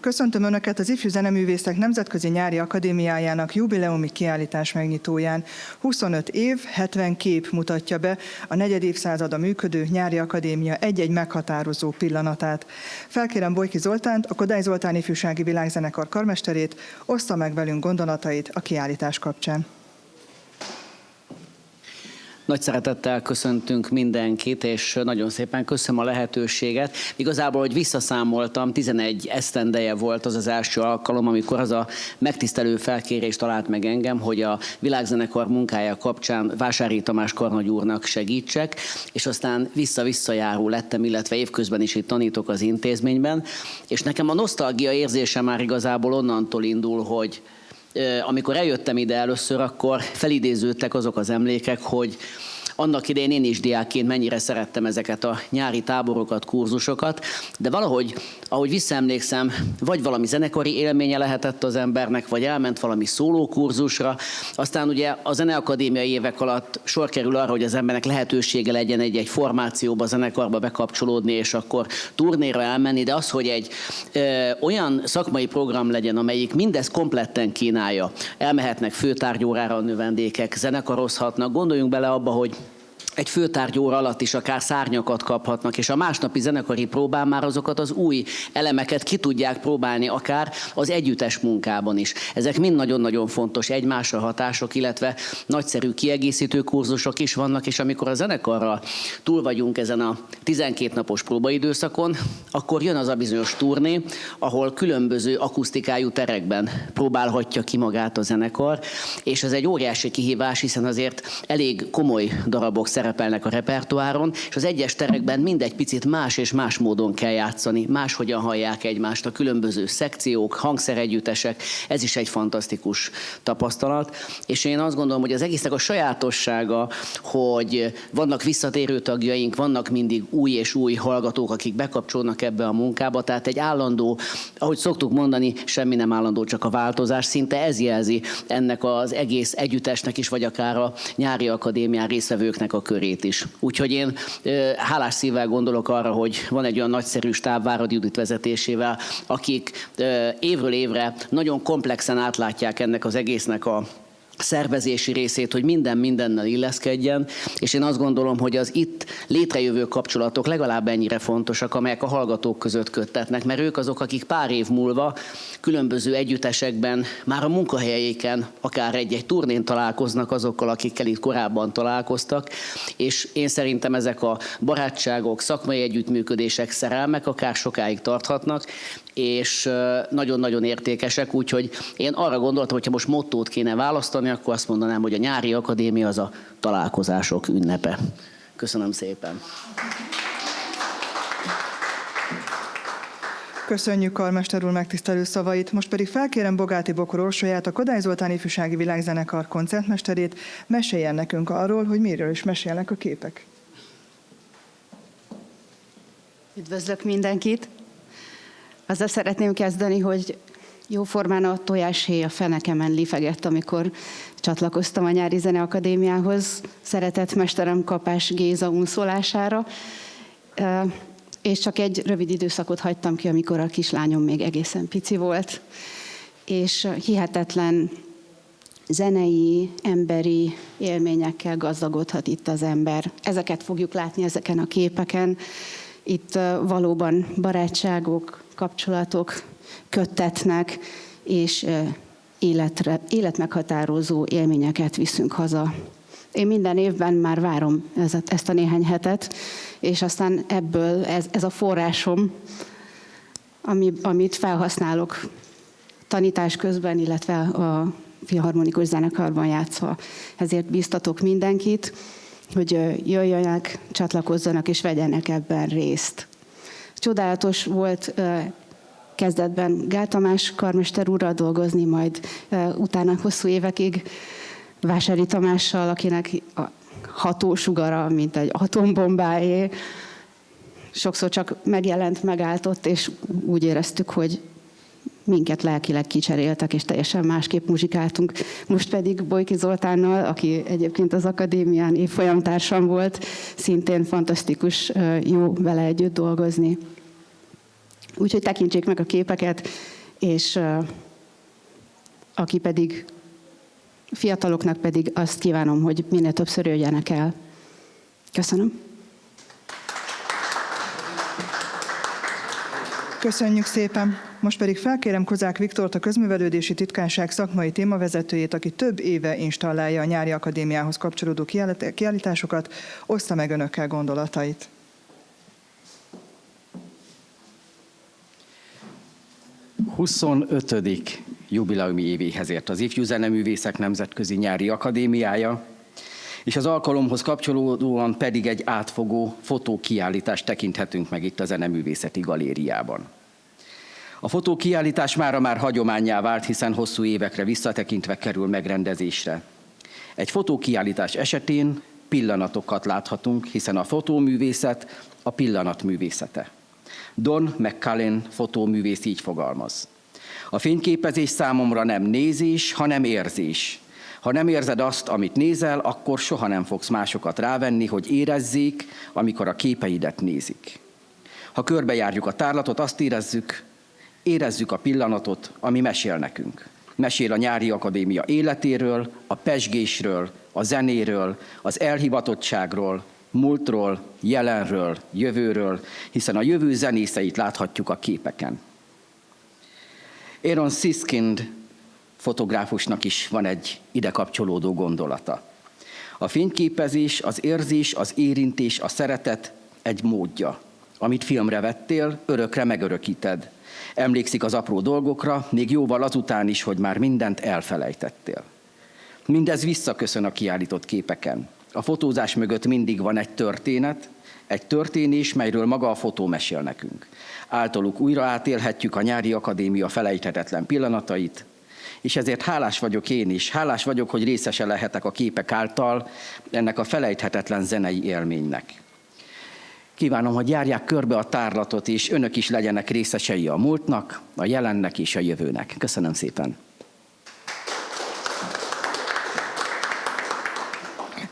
Köszöntöm Önöket az Ifjú Zeneművészek Nemzetközi Nyári Akadémiájának jubileumi kiállítás megnyitóján. 25 év, 70 kép mutatja be a negyedévszázada működő Nyári Akadémia egy-egy meghatározó pillanatát. Felkérem Bojki Zoltánt, a Kodály Zoltán Ifjúsági Világzenekar karmesterét, ossza meg velünk gondolatait a kiállítás kapcsán. Nagy szeretettel köszöntünk mindenkit, és nagyon szépen köszönöm a lehetőséget. Igazából, hogy visszaszámoltam, 11 esztendeje volt az első alkalom, amikor az a megtisztelő felkérés talált meg engem, hogy a Világzenekar munkája kapcsán Vásári Tamás karnagy úrnak segítsek, és aztán vissza-visszajáró lettem, illetve évközben is itt tanítok az intézményben. És nekem a nosztalgia érzése már igazából onnantól indul, hogy amikor eljöttem ide először, akkor felidéződtek azok az emlékek, hogy annak idején én is diákként mennyire szerettem ezeket a nyári táborokat, kurzusokat, de valahogy, ahogy visszaemlékszem, vagy valami zenekari élménye lehetett az embernek, vagy elment valami szólókurzusra, aztán ugye a zeneakadémiai évek alatt sor kerül arra, hogy az embernek lehetősége legyen egy formációba, zenekarba bekapcsolódni, és akkor turnéra elmenni, de az, hogy egy olyan szakmai program legyen, amelyik mindezt kompletten kínálja, elmehetnek főtárgyórára a növendékek, zenekarozhatnak, gondoljunk bele abba, hogy egy főtárgyóra alatt is akár szárnyakat kaphatnak, és a másnapi zenekari próbán már azokat az új elemeket ki tudják próbálni, akár az együttes munkában is. Ezek mind nagyon-nagyon fontos egymásra hatások, illetve nagyszerű kiegészítő kurzusok is vannak, és amikor a zenekarral túl vagyunk ezen a 12 napos próbaidőszakon, akkor jön az a bizonyos turné, ahol különböző akusztikájú terekben próbálhatja ki magát a zenekar, és ez egy óriási kihívás, hiszen azért elég komoly darabok szerepelnek a repertoáron, és az egyes terekben mindegy picit más és más módon kell játszani, máshogyan hallják egymást a különböző szekciók, hangszeregyüttesek, ez is egy fantasztikus tapasztalat, és én azt gondolom, hogy az egésznek a sajátossága, hogy vannak visszatérő tagjaink, vannak mindig új és új hallgatók, akik bekapcsolnak ebbe a munkába, tehát egy állandó, ahogy szoktuk mondani, semmi nem állandó, csak a változás, szinte ez jelzi ennek az egész együttesnek is, vagy akár a Nyári Akadémián résztvevőknek a körét is. Úgyhogy én hálás szívvel gondolok arra, hogy van egy olyan nagyszerű stáb Váradi Judit vezetésével, akik évről évre nagyon komplexen átlátják ennek az egésznek a szervezési részét, hogy minden mindennel illeszkedjen, és én azt gondolom, hogy az itt létrejövő kapcsolatok legalább ennyire fontosak, amelyek a hallgatók között köttetnek, mert ők azok, akik pár év múlva különböző együttesekben, már a munkahelyeiken, akár egy turnén találkoznak azokkal, akikkel itt korábban találkoztak, és én szerintem ezek a barátságok, szakmai együttműködések, szerelmek akár sokáig tarthatnak, és nagyon-nagyon értékesek, úgyhogy én arra gondoltam, hogyha most mottót kéne választani, akkor azt mondanám, hogy a Nyári Akadémia az a találkozások ünnepe. Köszönöm szépen! Köszönjük karmester úr megtisztelő szavait, most pedig felkérem Bogáti Bokor Orsolyát, a Kodály Zoltán Ifjúsági Világzenekar koncertmesterét, meséljen nekünk arról, hogy miről is mesélnek a képek. Üdvözlök mindenkit! Azzal szeretném kezdeni, hogy jóformán a tojáshéj a fenekemen lifegett, amikor csatlakoztam a Nyári Zeneakadémiához, szeretett mesterem Kapás Géza unszolására, és csak egy rövid időszakot hagytam ki, amikor a kislányom még egészen pici volt, és hihetetlen zenei, emberi élményekkel gazdagodhat itt az ember. Ezeket fogjuk látni ezeken a képeken. Itt valóban barátságok, kapcsolatok köttetnek, és életmeghatározó élményeket viszünk haza. Én minden évben már várom ezt a néhány hetet, és aztán ebből ez a forrásom, amit felhasználok tanítás közben, illetve a filharmonikus zenekarban játszva. Ezért biztatok mindenkit, hogy jöjjenek, csatlakozzanak és vegyenek ebben részt. Csodálatos volt kezdetben Gál Tamás karmester úrral dolgozni, majd utána hosszú évekig Vásári Tamással, akinek a hatósugara, mint egy atombombáé, sokszor csak megjelent, megáltott, és úgy éreztük, hogy minket lelkileg kicseréltek, és teljesen másképp muzsikáltunk. Most pedig Bojki Zoltánnal, aki egyébként az akadémián évfolyamtársam volt, szintén fantasztikus, jó vele együtt dolgozni. Úgyhogy tekintsék meg a képeket, és aki pedig, fiataloknak pedig azt kívánom, hogy minél többször jöjjenek el. Köszönöm. Köszönjük szépen! Most pedig felkérem Kozák Viktort, a Közművelődési Titkárság szakmai témavezetőjét, aki több éve installálja a nyári akadémiához kapcsolódó kiállításokat, oszta meg önökkel gondolatait. A 25. jubileumi évéhez ért az Ifjú Zeneművészek Nemzetközi Nyári Akadémiája, és az alkalomhoz kapcsolódóan pedig egy átfogó fotókiállítást tekinthetünk meg itt a Zeneművészeti Galériában. A fotókiállítás mára már hagyománnyá vált, hiszen hosszú évekre visszatekintve kerül megrendezésre. Egy fotókiállítás esetén pillanatokat láthatunk, hiszen a fotóművészet a pillanat művészete. Don McCullin fotóművész így fogalmaz: a fényképezés számomra nem nézés, hanem érzés. Ha nem érzed azt, amit nézel, akkor soha nem fogsz másokat rávenni, hogy érezzék, amikor a képeidet nézik. Ha körbejárjuk a tárlatot, azt érezzük a pillanatot, ami mesél nekünk. Mesél a Nyári Akadémia életéről, a pezsgésről, a zenéről, az elhivatottságról, múltról, jelenről, jövőről, hiszen a jövő zenészeit láthatjuk a képeken. Aaron Siskind fotográfusnak is van egy ide kapcsolódó gondolata. A fényképezés, az érzés, az érintés, a szeretet egy módja. Amit filmre vettél, örökre megörökíted. Emlékszik az apró dolgokra, még jóval azután is, hogy már mindent elfelejtettél. Mindez visszaköszön a kiállított képeken. A fotózás mögött mindig van egy történet, egy történés, melyről maga a fotó mesél nekünk. Általuk újra átélhetjük a Nyári Akadémia felejthetetlen pillanatait, és ezért hálás vagyok én is, hálás vagyok, hogy részese lehetek a képek által ennek a felejthetetlen zenei élménynek. Kívánom, hogy járják körbe a tárlatot, és önök is legyenek részesei a múltnak, a jelennek és a jövőnek. Köszönöm szépen!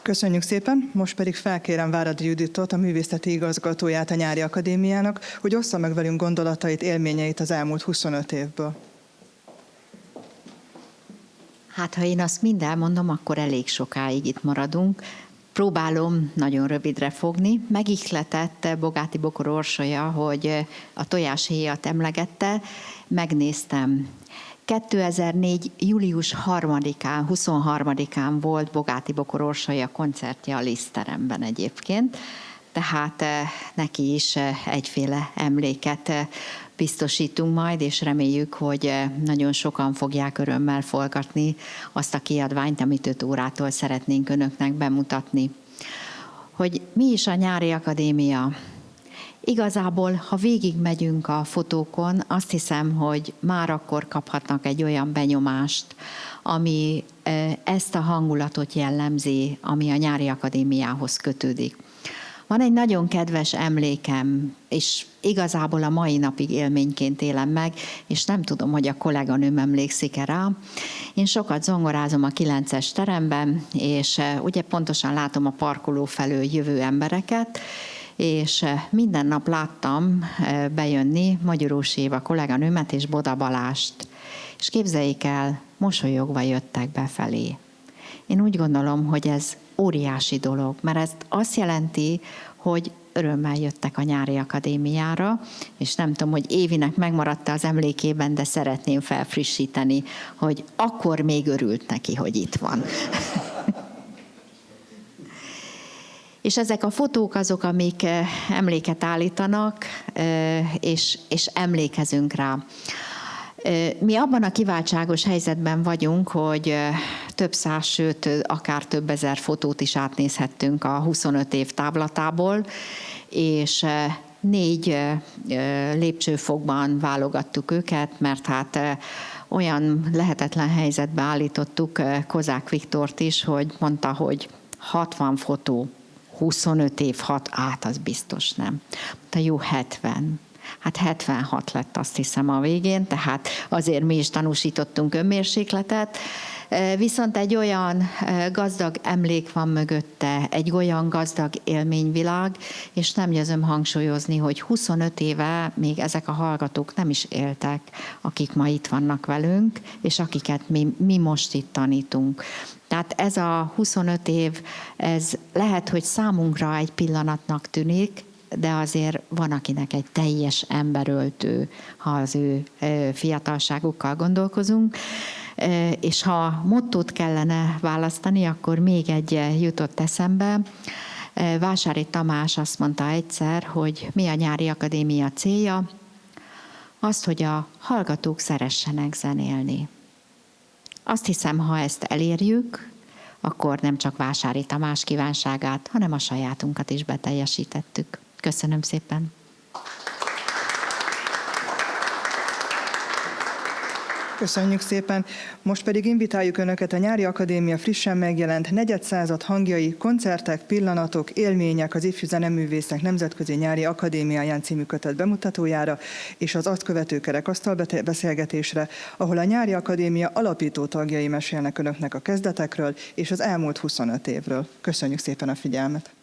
Köszönjük szépen, most pedig felkérem Váradi Juditot, a művészeti igazgatóját a Nyári Akadémiának, hogy ossza meg velünk gondolatait, élményeit az elmúlt 25 évből. Hát, ha én azt mind elmondom, akkor elég sokáig itt maradunk. Próbálom nagyon rövidre fogni. Megihletett Bogáti Bokor Orsolya, hogy a tojáshéjat emlegette. Megnéztem. 2004. július 3-án, 23-án volt Bogáti Bokor Orsolya koncertje a Lisztteremben egyébként, tehát neki is egyféle emléket biztosítunk majd, és reméljük, hogy nagyon sokan fogják örömmel forgatni azt a kiadványt, amit 5 órától szeretnénk önöknek bemutatni. Hogy mi is a Nyári Akadémia? Igazából, ha végigmegyünk a fotókon, azt hiszem, hogy már akkor kaphatnak egy olyan benyomást, ami ezt a hangulatot jellemzi, ami a Nyári Akadémiához kötődik. Van egy nagyon kedves emlékem, és igazából a mai napig élményként élem meg, és nem tudom, hogy a kolléganőm emlékszik-e rá. Én sokat zongorázom a 9-es teremben, és ugye pontosan látom a parkoló felől jövő embereket, és minden nap láttam bejönni Magyarós Éva kolléganőmet és Boda Balást. És képzeljék el, mosolyogva jöttek befelé. Én úgy gondolom, hogy ez óriási dolog, mert ez azt jelenti, hogy örömmel jöttek a Nyári Akadémiára, és nem tudom, hogy Évinek megmaradt az emlékében, de szeretném felfrissíteni, hogy akkor még örült neki, hogy itt van. És ezek a fotók azok, amik emléket állítanak, és emlékezünk rá. Mi abban a kiváltságos helyzetben vagyunk, hogy több száz, sőt, akár több ezer fotót is átnézhettünk a 25 év táblatából, és 4 lépcsőfokban válogattuk őket, mert hát olyan lehetetlen helyzetbe állítottuk Kozák Viktort is, hogy mondta, hogy 60 fotó, 25 év, az biztos nem. Mondta, jó, 70. Hát 76 lett, azt hiszem, a végén, tehát azért mi is tanúsítottunk önmérsékletet. Viszont egy olyan gazdag emlék van mögötte, egy olyan gazdag élményvilág, és nem győzöm hangsúlyozni, hogy 25 éve még ezek a hallgatók nem is éltek, akik ma itt vannak velünk, és akiket mi most itt tanítunk. Tehát ez a 25 év, ez lehet, hogy számunkra egy pillanatnak tűnik, de azért van, akinek egy teljes emberöltő, ha az ő fiatalságukkal gondolkozunk. És ha mottót kellene választani, akkor még egy jutott eszembe. Vásári Tamás azt mondta egyszer, hogy mi a nyári akadémia célja? Azt, hogy a hallgatók szeressenek zenélni. Azt hiszem, ha ezt elérjük, akkor nem csak Vásári Tamás kívánságát, hanem a sajátunkat is beteljesítettük. Köszönöm szépen! Köszönjük szépen! Most pedig invitáljuk Önöket a Nyári Akadémia frissen megjelent negyedszázad hangjai, koncertek, pillanatok, élmények az Ifjú Zeneművészek Nemzetközi Nyári Akadémiáján című kötet bemutatójára és az azt követő kerekasztal beszélgetésre, ahol a Nyári Akadémia alapító tagjai mesélnek Önöknek a kezdetekről és az elmúlt 25 évről. Köszönjük szépen a figyelmet!